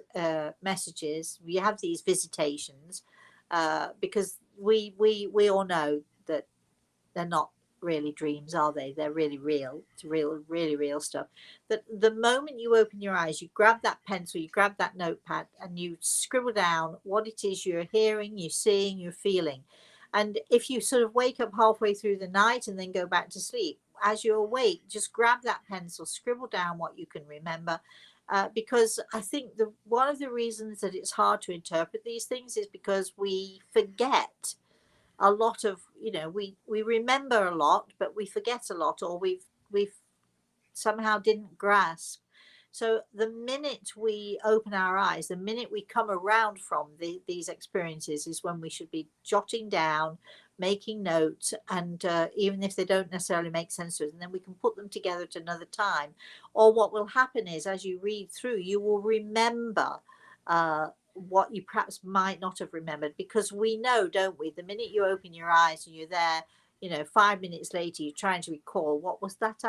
messages, you have these visitations, because we all know that they're not really dreams, are they? They're really real. It's real, really real stuff. That the moment you open your eyes, you grab that pencil, you grab that notepad, and you scribble down what it is you're hearing, you're seeing, you're feeling. And if you sort of wake up halfway through the night and then go back to sleep, as you're awake, just grab that pencil, scribble down what you can remember. Because I think one of the reasons that it's hard to interpret these things is because we forget a lot of, we remember a lot but we forget a lot, or we've somehow didn't grasp. So the minute we open our eyes, the minute we come around from these experiences, is when we should be jotting down, making notes, and even if they don't necessarily make sense to us, and then we can put them together at another time. Or what will happen is, as you read through, you will remember what you perhaps might not have remembered, because we know, don't we, the minute you open your eyes and you're there, 5 minutes later you're trying to recall what was that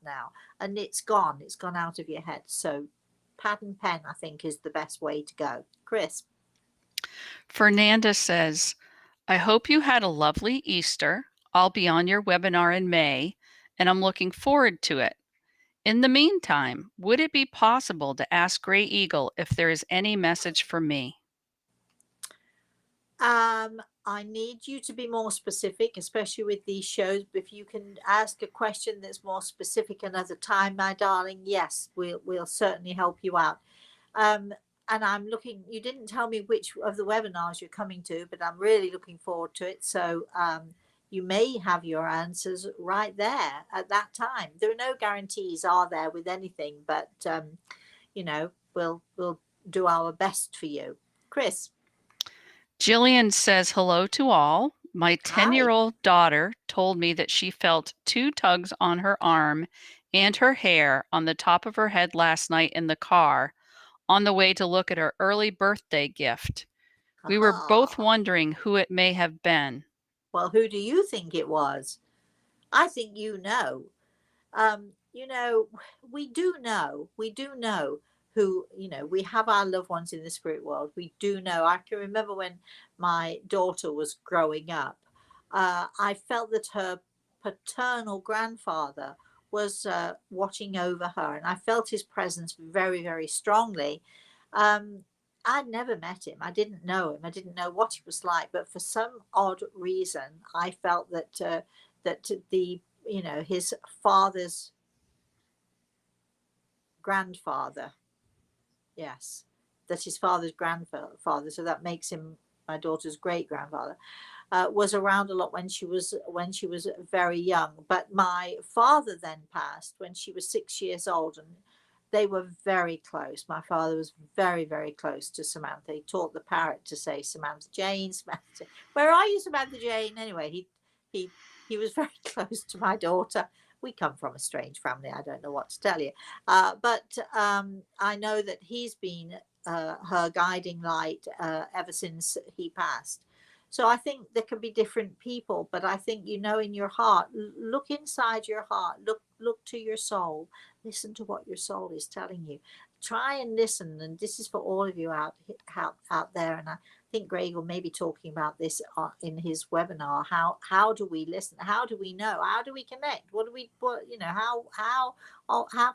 now, and it's gone out of your head. So pad and pen, I think, is the best way to go. Chris. Fernanda says, I hope you had a lovely Easter. I'll be on your webinar in May, and I'm looking forward to it. In the meantime, would it be possible to ask Gray Eagle if there is any message for me? I need you to be more specific, especially with these shows. If you can ask a question that's more specific another time, my darling, yes, we'll certainly help you out. And I'm looking, you didn't tell me which of the webinars you're coming to, but I'm really looking forward to it. So you may have your answers right there at that time. There are no guarantees, are there, with anything, but we'll do our best for you. Chris. Jillian says hello to all. My Hi. 10-year-old daughter told me that she felt 2 tugs on her arm and her hair on the top of her head last night in the car on the way to look at her early birthday gift. We were both Aha. wondering who it may have been. Well, who do you think it was? I think you know. You know, we do know who, we have our loved ones in the spirit world. We do know. I can remember when my daughter was growing up, I felt that her paternal grandfather was watching over her, and I felt his presence very, very strongly. Um, I'd never met him. I didn't know him. I didn't know what he was like, but for some odd reason, I felt that his father's grandfather, yes, that his father's grandfather, so that makes him my daughter's great grandfather, was around a lot when she was very young. But my father then passed when she was 6 years old, and they were very close. My father was very, very close to Samantha. He taught the parrot to say Samantha Jane, Samantha. Where are you, Samantha Jane? Anyway, he he was very close to my daughter. We come from a strange family. I don't know what to tell you, but I know that he's been her guiding light ever since he passed. So I think there can be different people, but I think, in your heart, look inside your heart, look to your soul, listen to what your soul is telling you. Try and listen, and this is for all of you out there. And I think Greg will maybe talking about this in his webinar. How do we listen? How do we know? How do we connect? How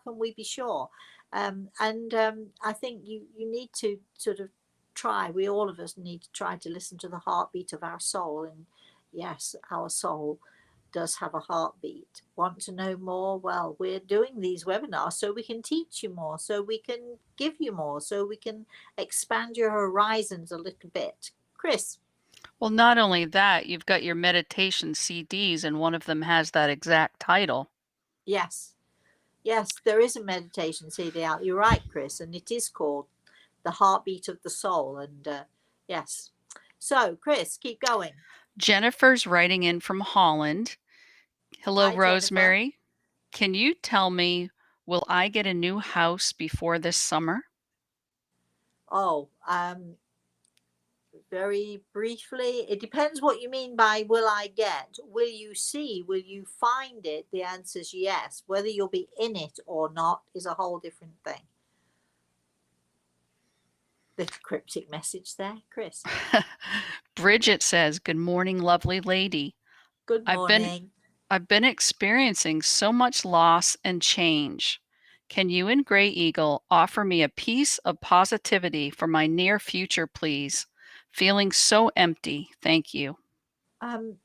can we be sure? And I think you need to sort of try. All of us need to try to listen to the heartbeat of our soul. And yes, our soul does have a heartbeat. Want to know more? Well, we're doing these webinars so we can teach you more, so we can give you more, so we can expand your horizons a little bit. Chris. Well, not only that, you've got your meditation CDs, and one of them has that exact title. Yes. Yes, there is a meditation CD out. You're right, Chris, and it is called The Heartbeat of the Soul. And yes. So, Chris, keep going. Jennifer's writing in from Holland. Hello, Hi, Jennifer. Rosemary. Can you tell me, will I get a new house before this summer? Oh, very briefly, it depends what you mean by will I get. Will you see? Will you find it? The answer is yes. Whether you'll be in it or not is a whole different thing. Little cryptic message there, Chris. Bridget says, "Good morning, lovely lady. Good I've been morning. I've been experiencing so much loss and change. Can you and Gray Eagle offer me a piece of positivity for my near future, please? Feeling so empty. Thank you." Um,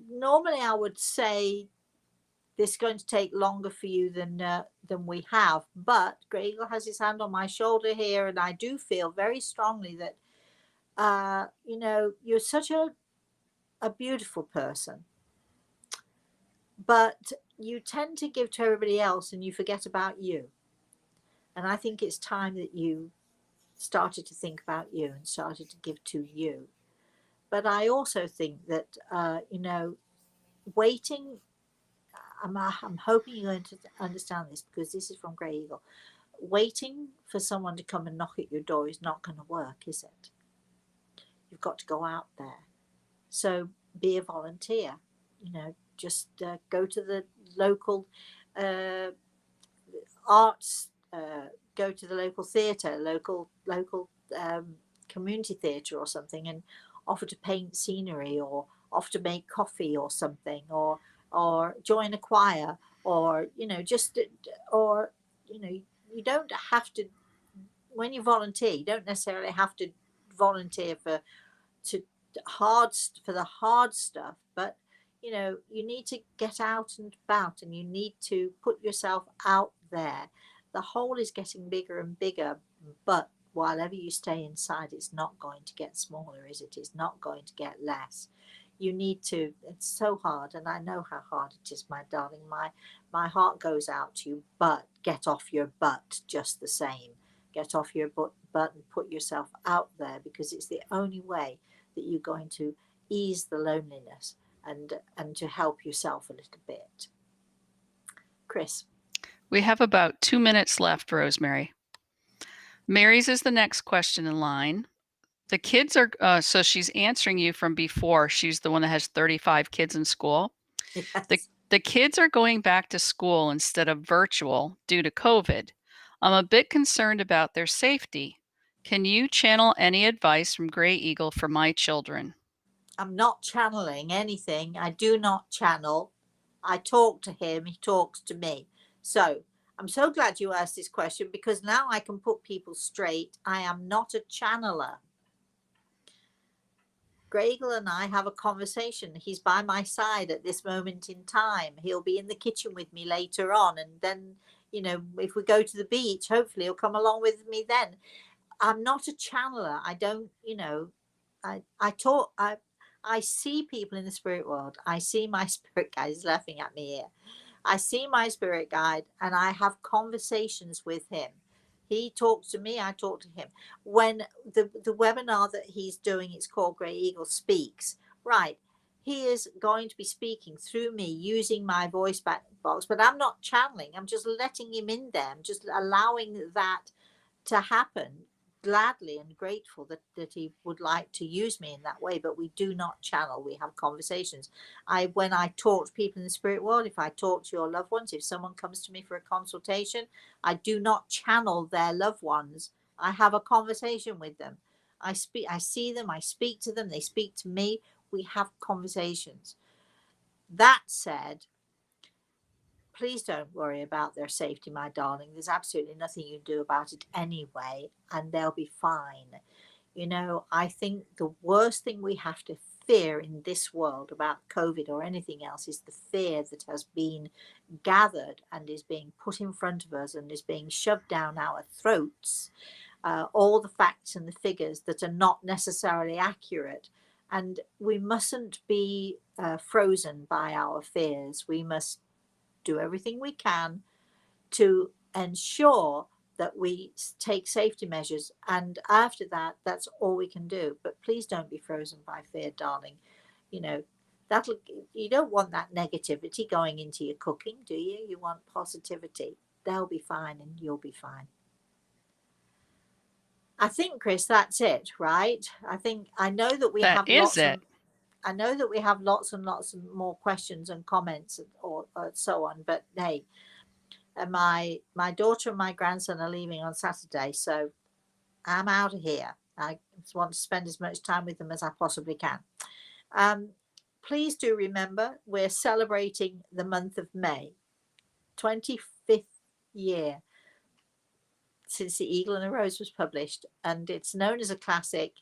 Normally I would say this is going to take longer for you than we have, but Greg Eagle has his hand on my shoulder here, and I do feel very strongly that you're such a beautiful person, but you tend to give to everybody else and you forget about you. And I think it's time that you started to think about you and started to give to you. But I also think that waiting. I'm hoping you're going to understand this because this is from Grey Eagle. Waiting for someone to come and knock at your door is not going to work, is it? You've got to go out there. So be a volunteer. Just go to the local uh, arts, go to the local theatre, local community theatre or something, and offer to paint scenery or offer to make coffee or something, or join a choir, or just or you don't have to. When you volunteer, you don't necessarily have to volunteer to for the hard stuff, but you need to get out and about, and you need to put yourself out there. The hole is getting bigger and bigger, but whatever you stay inside, it's not going to get smaller, is it? It's not going to get less. You need to. It's so hard, and I know how hard it is, my darling. My heart goes out to you, but get off your butt just the same. Get off your butt and put yourself out there, because it's the only way that you're going to ease the loneliness and to help yourself a little bit. Chris. We have about 2 minutes left, Rosemary. Mary's is the next question in line. The kids are, so she's answering you from before. She's the one that has 35 kids in school. The, Yes. the kids are going back to school instead of virtual due to COVID. I'm a bit concerned about their safety. Can you channel any advice from Gray Eagle for my children? I'm not channeling anything. I do not channel. I talk to him, he talks to me. So I'm so glad you asked this question, because now I can put people straight. I am not a channeler. Gregel and I have a conversation. He's by my side at this moment in time. He'll be in the kitchen with me later on. And then, if we go to the beach, hopefully he'll come along with me then. I'm not a channeler. I don't, I talk, I see people in the spirit world. I see my spirit guide. He's laughing at me here. I see my spirit guide and I have conversations with him. He talks to me, I talk to him. When the webinar that he's doing, it's called Grey Eagle Speaks, right? He is going to be speaking through me using my voice box, but I'm not channeling. I'm just letting him in there. I'm just allowing that to happen, gladly and grateful that he would like to use me in that way. But we do not channel. We have conversations. When I talk to people in the spirit world, if I talk to your loved ones, if someone comes to me for a consultation, I do not channel their loved ones. I have a conversation with them. I see them, I speak to them, they speak to me. We have conversations. That said, please don't worry about their safety, my darling. There's absolutely nothing you can do about it anyway, and they'll be fine. I think the worst thing we have to fear in this world about COVID or anything else is the fear that has been gathered and is being put in front of us and is being shoved down our throats. All the facts and the figures that are not necessarily accurate. And we mustn't be frozen by our fears. We must do everything we can to ensure that we take safety measures. And after that, that's all we can do. But please don't be frozen by fear, darling. You know, that'll, you don't want that negativity going into your cooking, do you? You want positivity. They'll be fine and you'll be fine. I think, Chris, that's it, right? I know that we That have is lots it. and I know that we have lots and lots of more questions and comments or so on, but hey, my daughter and my grandson are leaving on Saturday, so I'm out of here. I just want to spend as much time with them as I possibly can. Please do remember we're celebrating the month of May, 25th year since The Eagle and the Rose was published, and it's known as a classic,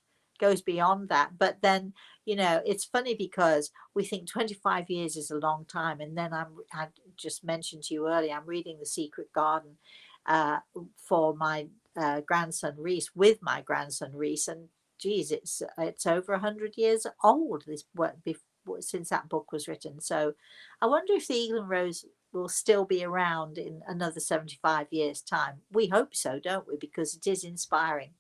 goes beyond that. But then, it's funny because we think 25 years is a long time, and then I just mentioned to you earlier, I'm reading The Secret Garden for my grandson Reese, with my grandson Reese, and geez, it's over 100 years old, this work, since that book was written. So I wonder if The Eagle and Rose will still be around in another 75 years' time. We hope so, don't we? Because it is inspiring.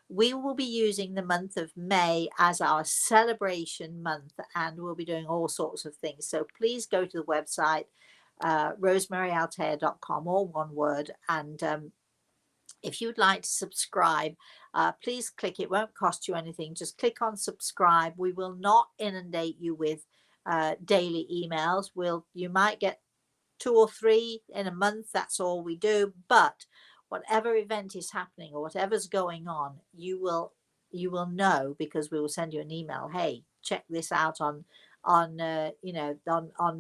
We will be using the month of May as our celebration month, and we'll be doing all sorts of things. So please go to the website, rosemaryaltea.com, all one word. And if you'd like to subscribe, please click. It won't cost you anything. Just click on subscribe. We will not inundate you with daily emails. You might get 2 or 3 in a month. That's all we do. But whatever event is happening or whatever's going on, you will know, because we will send you an email. Hey, check this out on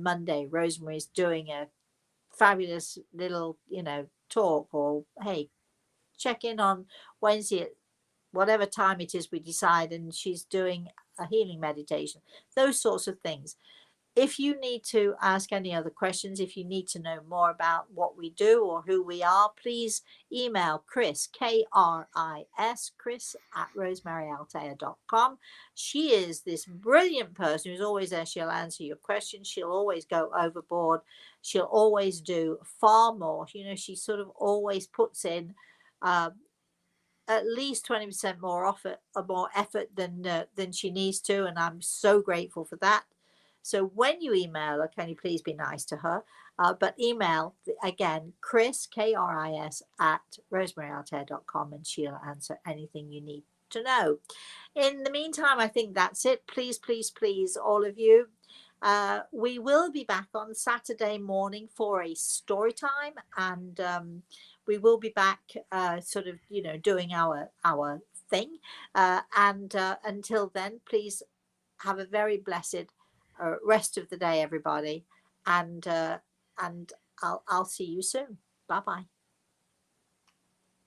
Monday. Rosemary's doing a fabulous little talk, or hey, check in on Wednesday at whatever time it is we decide, and she's doing a healing meditation. Those sorts of things. If you need to ask any other questions, if you need to know more about what we do or who we are, please email Chris, Kris, Chris at rosemaryaltea.com. She is this brilliant person who's always there. She'll answer your questions. She'll always go overboard. She'll always do far more. She sort of always puts in at least 20% more effort than she needs to, and I'm so grateful for that. So when you email her, can you please be nice to her? But email again, Kris, Kris at rosemaryaltea.com, and she'll answer anything you need to know. In the meantime, I think that's it. Please, please, please, all of you. We will be back on Saturday morning for a story time, and we will be back sort of, doing our thing. And until then, please have a very blessed rest of the day, everybody. And I'll see you soon. Bye bye.